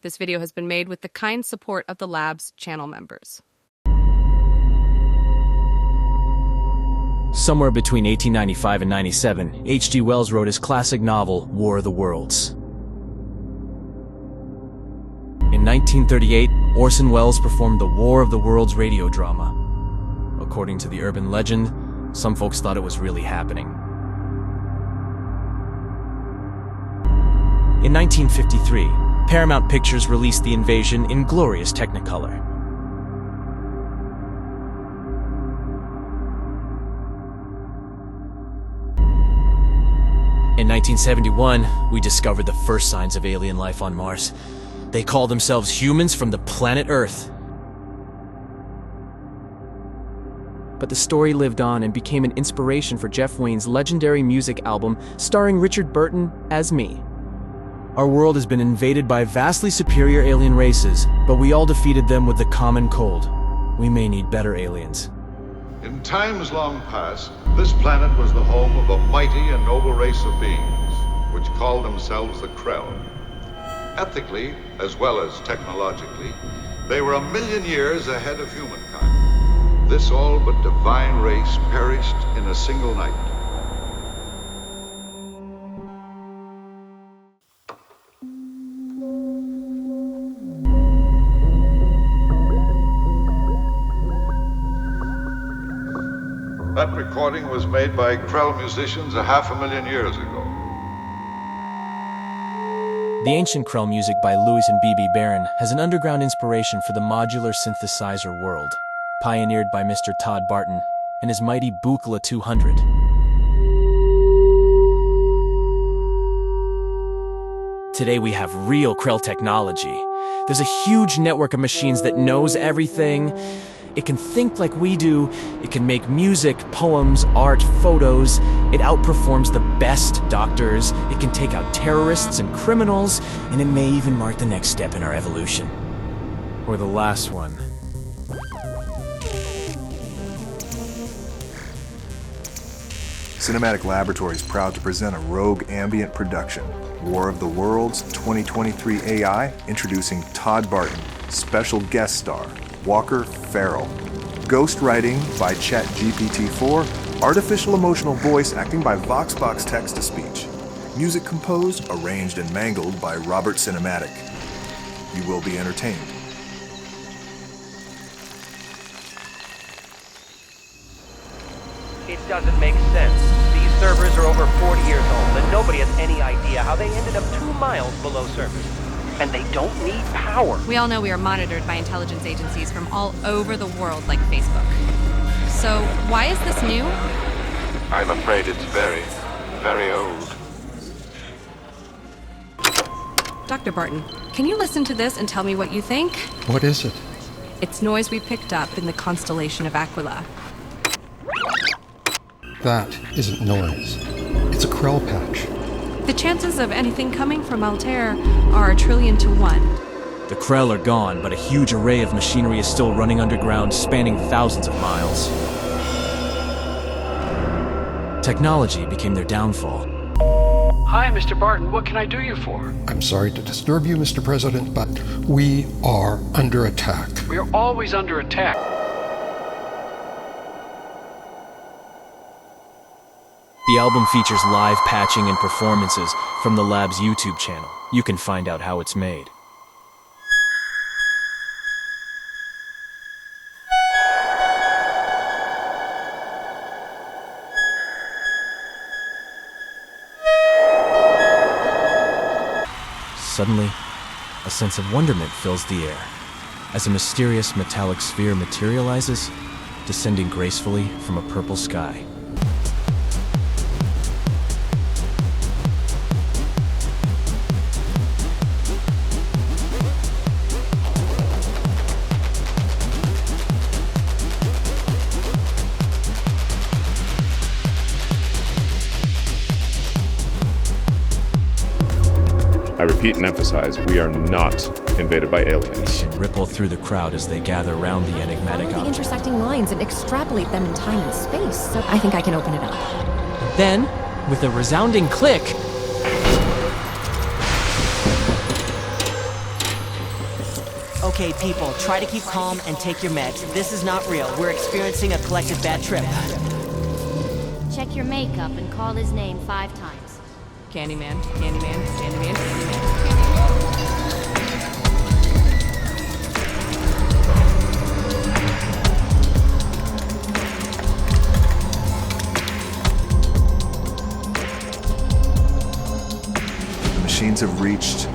This video has been made with the kind support of the lab's channel members. Somewhere between 1895 and 97, H.G. Wells wrote his classic novel, War of the Worlds. In 1938, Orson Welles performed the War of the Worlds radio drama. According to the urban legend, some folks thought it was really happening. In 1953, Paramount Pictures released The Invasion in glorious Technicolor. In 1971, we discovered the first signs of alien life on Mars. They call themselves humans from the planet Earth. But the story lived on and became an inspiration for Jeff Wayne's legendary music album starring Richard Burton as me. Our world has been invaded by vastly superior alien races, but we all defeated them with the common cold. We may need better aliens. In times long past, this planet was the home of a mighty and noble race of beings, which called themselves the Krell. Ethically, as well as technologically, they were 1,000,000 years ahead of humankind. This all but divine race perished in a single night. That recording was made by Krell musicians 500,000 years ago. The ancient Krell music by Louis and B.B. Barron has an underground inspiration for the modular synthesizer world, pioneered by Mr. Todd Barton and his mighty Buchla 200. Today we have real Krell technology. There's a huge network of machines that knows everything. It can think like we do, it can make music, poems, art, photos. It outperforms the best doctors, it can take out terrorists and criminals, and it may even mark the next step in our evolution. Or the last one. Cinematic Laboratory is proud to present a rogue ambient production, War of the Worlds 2023 AI, introducing Todd Barton, special guest star, Walker Farrell. Ghostwriting by Chat GPT-4, artificial emotional voice acting by VoxBox text-to-speech. Music composed, arranged, and mangled by Robert Cinematic. You will be entertained. It doesn't make sense. These servers are over 40 years old, and nobody has any idea how they ended up 2 miles below surface. And they don't need power. We all know we are monitored by intelligence agencies from all over the world, like Facebook. So, why is this new? I'm afraid it's very, very old. Dr. Barton, can you listen to this and tell me what you think? What is it? It's noise we picked up in the constellation of Aquila. That isn't noise. It's a Krell patch. The chances of anything coming from Altair are 1,000,000,000 to 1. The Krell are gone, but a huge array of machinery is still running underground, spanning thousands of miles. Technology became their downfall. Hi, Mr. Barton. What can I do you for? I'm sorry to disturb you, Mr. President, but we are under attack. We are always under attack. The album features live patching and performances from the lab's YouTube channel. You can find out how it's made. Suddenly, a sense of wonderment fills the air as a mysterious metallic sphere materializes, descending gracefully from a purple sky. I repeat and emphasize, we are not invaded by aliens. Ripple through the crowd as they gather around the enigmatic Follow the object. intersecting lines and extrapolate them in time and space. So I think I can open it up. Then, with a resounding click, Okay, people, try to keep calm and take your meds. This is not real. We're experiencing a collective bad trip. Check your makeup and call his name 5 times. Candyman, Candyman, Candyman, Candyman. The machines have reached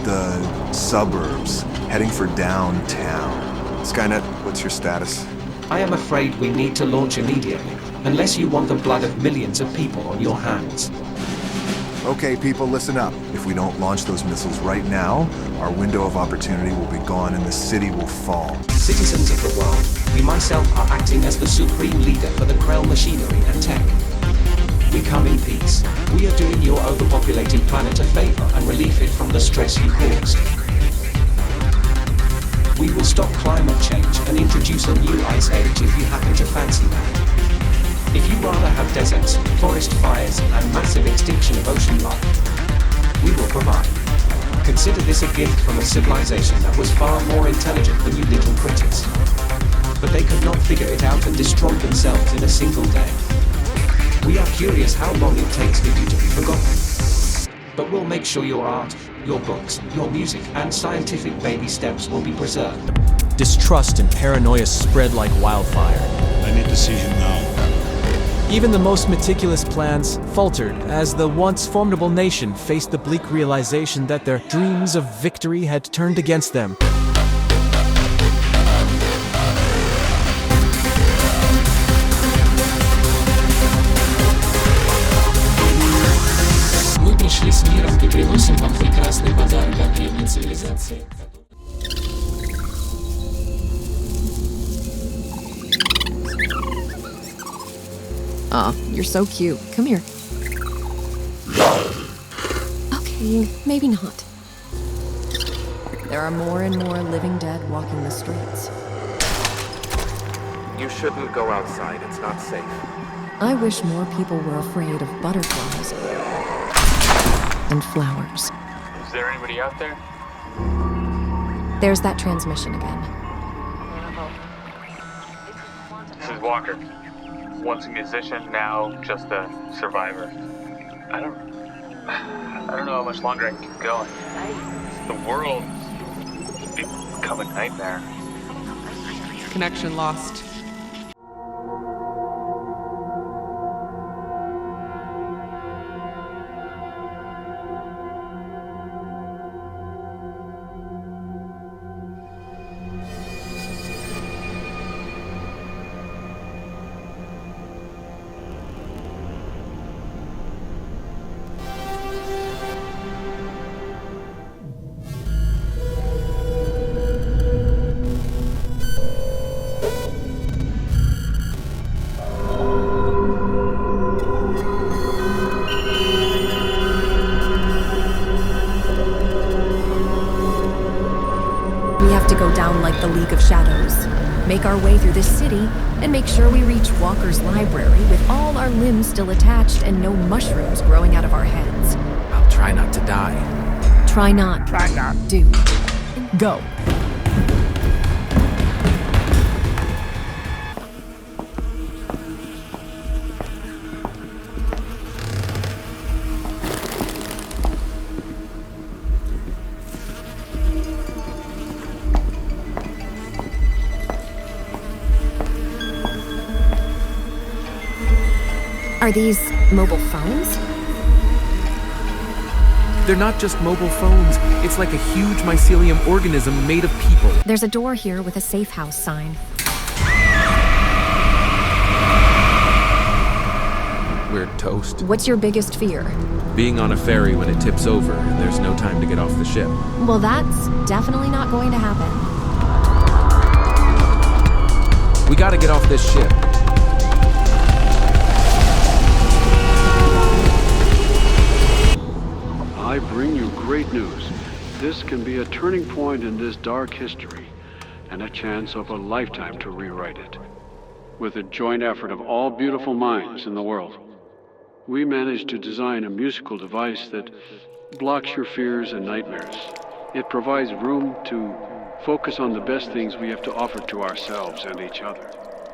the suburbs, heading for downtown. Skynet, what's your status? I am afraid we need to launch immediately, unless you want the blood of millions of people on your hands. Okay, people, listen up. If we don't launch those missiles right now, our window of opportunity will be gone and the city will fall. Citizens of the world, we myself are acting as the supreme leader for the Krell machinery and tech. We come in peace. We are doing your overpopulated planet a favor and relieve it from the stress you caused. We will stop climate change and introduce a new ice age if you happen to fancy that. If you rather have deserts, forest fires, and massive extinction of ocean life, we will provide. Consider this a gift from a civilization that was far more intelligent than you little critters. But they could not figure it out and destroyed themselves in a single day. We are curious how long it takes for you to be forgotten. But we'll make sure your art, your books, your music, and scientific baby steps will be preserved. Distrust and paranoia spread like wildfire. I need decision now. Even the most meticulous plans faltered as the once formidable nation faced the bleak realization that their dreams of victory had turned against them. Мы пришли с миром и приносим вам прекрасный подарок от древней цивилизации. Aw, you're so cute. Come here. Okay, maybe not. There are more and more living dead walking the streets. You shouldn't go outside. It's not safe. I wish more people were afraid of butterflies and flowers. Is there anybody out there? There's that transmission again. This is Walker. Once a musician, now just a survivor. I don't know how much longer I can keep going. The world is becoming a nightmare. Connection lost. Go down like the League of Shadows, make our way through this city, and make sure we reach Walker's library with all our limbs still attached and no mushrooms growing out of our heads. I'll try not to die. Try not. Do. Go. Are these mobile phones? They're not just mobile phones. It's like a huge mycelium organism made of people. There's a door here with a safe house sign. We're toast. What's your biggest fear? Being on a ferry when it tips over and there's no time to get off the ship. Well, that's definitely not going to happen. We gotta get off this ship. I bring you great news. This can be a turning point in this dark history, and a chance of a lifetime to rewrite it. With a joint effort of all beautiful minds in the world, we managed to design a musical device that blocks your fears and nightmares. It provides room to Focus on the best things we have to offer to ourselves and each other.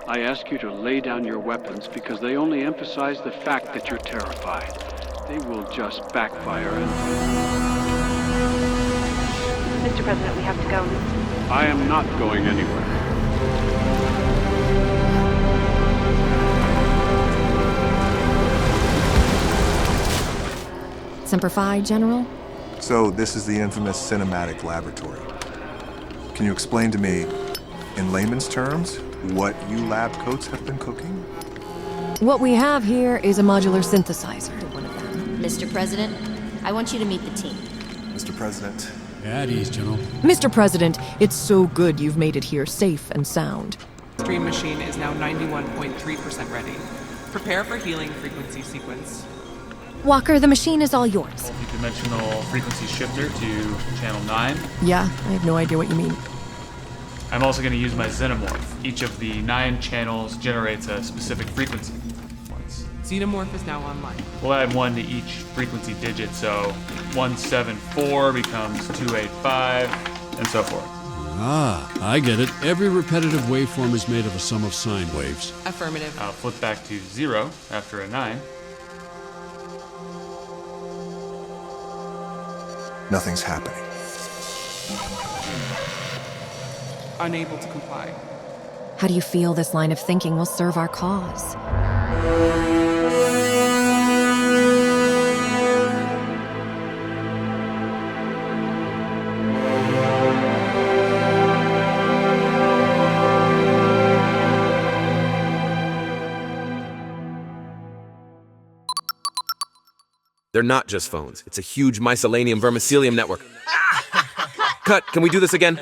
I ask you to lay down your weapons because they only emphasize the fact that you're terrified. They will just backfire and... Mr. President, we have to go. I am not going anywhere. Semper Fi, General? So this is the infamous cinematic laboratory. Can you explain to me, in layman's terms, what you lab coats have been cooking? What we have here is a modular synthesizer. One of them. Mr. President, I want you to meet the team. Mr. President. At ease, General. Mr. President, it's so good you've made it here safe and sound. The stream machine is now 91.3% ready. Prepare for healing frequency sequence. Walker, the machine is all yours. Multi-dimensional frequency shifter to channel 9. Yeah, I have no idea what you mean. I'm also going to use my xenomorph. Each of the 9 channels generates a specific frequency. Xenomorph is now online. We'll add 1 to each frequency digit, so 174 becomes 285, and so forth. Ah, I get it. Every repetitive waveform is made of a sum of sine waves. Affirmative. I'll flip back to 0 after a 9. Nothing's happening. Unable to comply. How do you feel this line of thinking will serve our cause? They're not just phones. It's a huge mycelium vermicelium network. Cut! Can we do this again?